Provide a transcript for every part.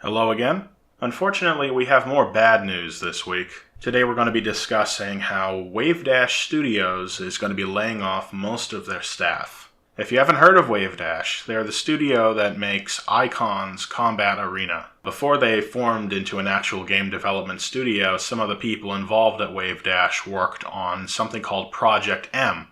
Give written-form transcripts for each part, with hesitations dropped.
Hello again. Unfortunately, we have more bad news this week. Today we're going to be discussing how Wavedash Studios is going to be laying off most of their staff. If you haven't heard of Wavedash, they're the studio that makes Icon's Combat Arena. Before they formed into an actual game development studio, some of the people involved at Wavedash worked on something called Project M,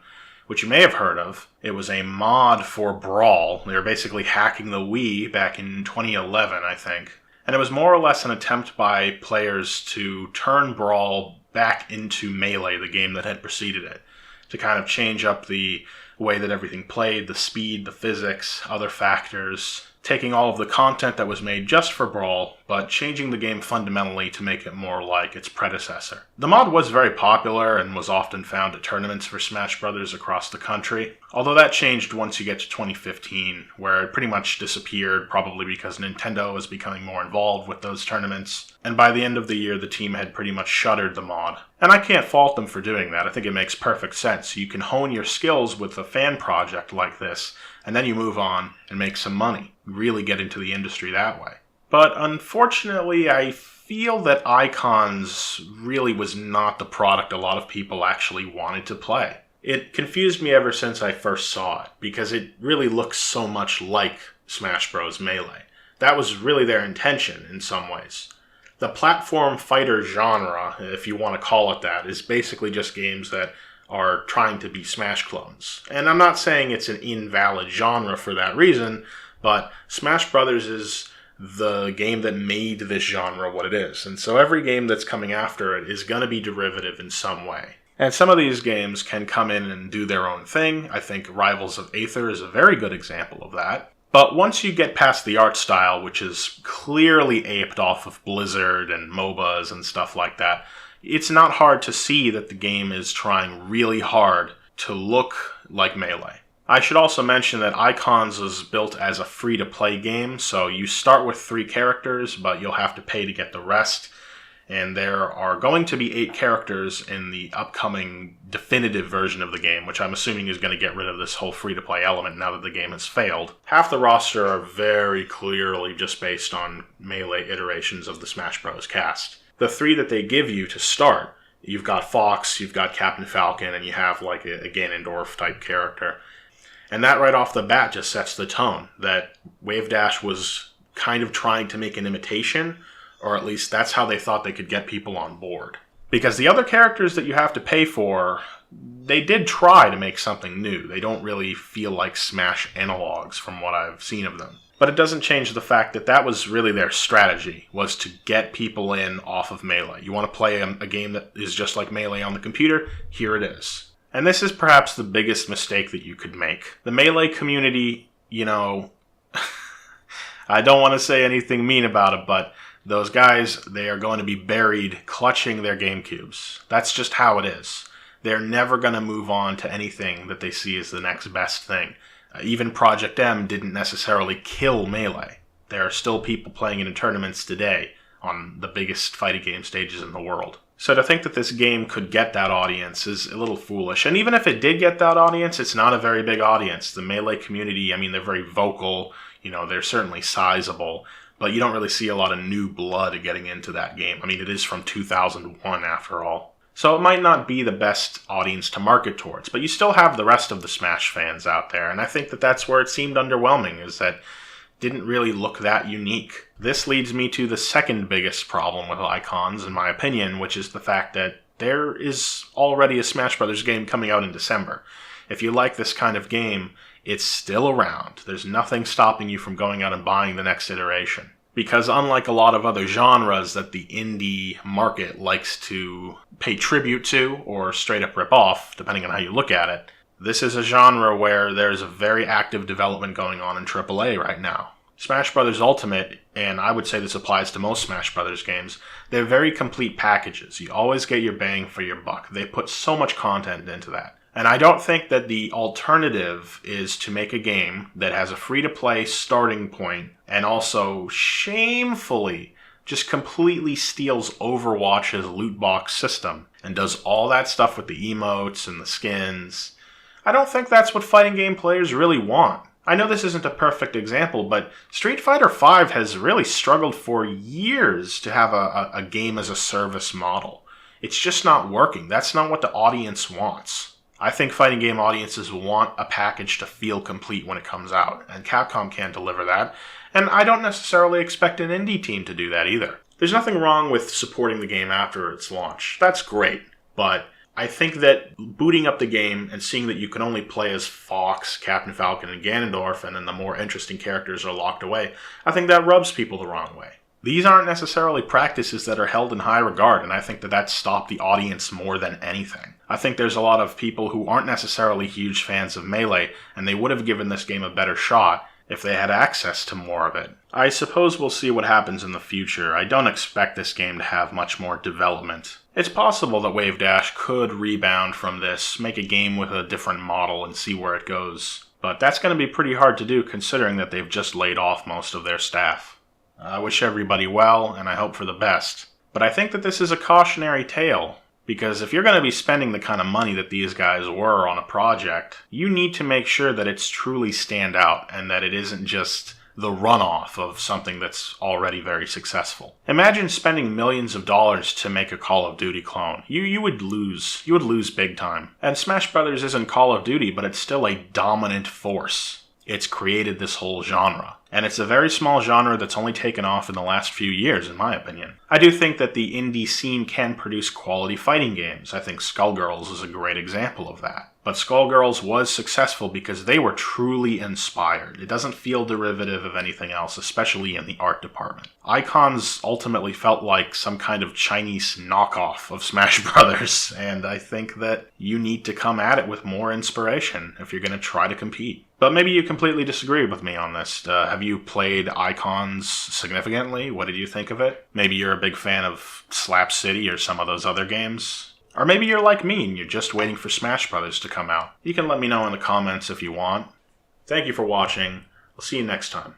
which you may have heard of. It was a mod for Brawl. They were basically hacking the Wii back in 2011, I think. And it was more or less an attempt by players to turn Brawl back into Melee, the game that had preceded it, to kind of change up the way that everything played, the speed, the physics, other factors, taking all of the content that was made just for Brawl, but changing the game fundamentally to make it more like its predecessor. The mod was very popular and was often found at tournaments for Smash Brothers across the country, although that changed once you get to 2015, where it pretty much disappeared, probably because Nintendo was becoming more involved with those tournaments, and by the end of the year the team had pretty much shuttered the mod. And I can't fault them for doing that. I think it makes perfect sense. You can hone your skills with a fan project like this, and then you move on and make some money. Really get into the industry that way. But unfortunately, I feel that Icons really was not the product a lot of people actually wanted to play. It confused me ever since I first saw it, because it really looks so much like Smash Bros. Melee. That was really their intention in some ways. The platform fighter genre, if you want to call it that, is basically just games that are trying to be Smash clones. And I'm not saying it's an invalid genre for that reason, but Smash Brothers is the game that made this genre what it is. And so every game that's coming after it is going to be derivative in some way. And some of these games can come in and do their own thing. I think Rivals of Aether is a very good example of that. But once you get past the art style, which is clearly aped off of Blizzard and MOBAs and stuff like that, it's not hard to see that the game is trying really hard to look like Melee. I should also mention that Icons was built as a free-to-play game, so you start with 3 characters, but you'll have to pay to get the rest. And there are going to be 8 characters in the upcoming definitive version of the game, which I'm assuming is going to get rid of this whole free-to-play element now that the game has failed. Half the roster are very clearly just based on Melee iterations of the Smash Bros. Cast. The 3 that they give you to start, you've got Fox, you've got Captain Falcon, and you have like a Ganondorf-type character. And that right off the bat just sets the tone that Wavedash was kind of trying to make an imitation, or at least that's how they thought they could get people on board. Because the other characters that you have to pay for, they did try to make something new. They don't really feel like Smash analogs from what I've seen of them. But it doesn't change the fact that that was really their strategy, was to get people in off of Melee. You want to play a game that is just like Melee on the computer? Here it is. And this is perhaps the biggest mistake that you could make. The Melee community, I don't want to say anything mean about it, but those guys, they are going to be buried clutching their GameCubes. That's just how it is. They're never going to move on to anything that they see as the next best thing. Even Project M didn't necessarily kill Melee. There are still people playing it in tournaments today on the biggest fighting game stages in the world. So to think that this game could get that audience is a little foolish. And even if it did get that audience, it's not a very big audience. The Melee community, they're very vocal, they're certainly sizable, but you don't really see a lot of new blood getting into that game. It is from 2001 after all. So it might not be the best audience to market towards, but you still have the rest of the Smash fans out there, and I think that that's where it seemed underwhelming, is that it didn't really look that unique. This leads me to the second biggest problem with Icons, in my opinion, which is the fact that there is already a Smash Brothers game coming out in December. If you like this kind of game, it's still around. There's nothing stopping you from going out and buying the next iteration. Because unlike a lot of other genres that the indie market likes to pay tribute to or straight up rip off, depending on how you look at it, this is a genre where there's a very active development going on in AAA right now. Smash Bros. Ultimate, and I would say this applies to most Smash Bros. Games, they're very complete packages. You always get your bang for your buck. They put so much content into that. And I don't think that the alternative is to make a game that has a free-to-play starting point and also shamefully just completely steals Overwatch's loot box system and does all that stuff with the emotes and the skins. I don't think that's what fighting game players really want. I know this isn't a perfect example, but Street Fighter V has really struggled for years to have a game as a service model. It's just not working. That's not what the audience wants. I think fighting game audiences want a package to feel complete when it comes out, and Capcom can't deliver that, and I don't necessarily expect an indie team to do that either. There's nothing wrong with supporting the game after its launch. That's great, but I think that booting up the game and seeing that you can only play as Fox, Captain Falcon, and Ganondorf, and then the more interesting characters are locked away, I think that rubs people the wrong way. These aren't necessarily practices that are held in high regard, and I think that stopped the audience more than anything. I think there's a lot of people who aren't necessarily huge fans of Melee, and they would have given this game a better shot if they had access to more of it. I suppose we'll see what happens in the future. I don't expect this game to have much more development. It's possible that Wave Dash could rebound from this, make a game with a different model, and see where it goes. But that's going to be pretty hard to do considering that they've just laid off most of their staff. I wish everybody well, and I hope for the best. But I think that this is a cautionary tale, because if you're going to be spending the kind of money that these guys were on a project, you need to make sure that it's truly stand out, and that it isn't just the runoff of something that's already very successful. Imagine spending millions of dollars to make a Call of Duty clone. You would lose. You would lose big time. And Smash Brothers isn't Call of Duty, but it's still a dominant force. It's created this whole genre. And it's a very small genre that's only taken off in the last few years, in my opinion. I do think that the indie scene can produce quality fighting games. I think Skullgirls is a great example of that. But Skullgirls was successful because they were truly inspired. It doesn't feel derivative of anything else, especially in the art department. Icons ultimately felt like some kind of Chinese knockoff of Smash Brothers, and I think that you need to come at it with more inspiration if you're going to try to compete. But maybe you completely disagree with me on this. Have you played Icons significantly? What did you think of it? Maybe you're a big fan of Slap City or some of those other games? Or maybe you're like me and you're just waiting for Smash Brothers to come out. You can let me know in the comments if you want. Thank you for watching. I'll see you next time.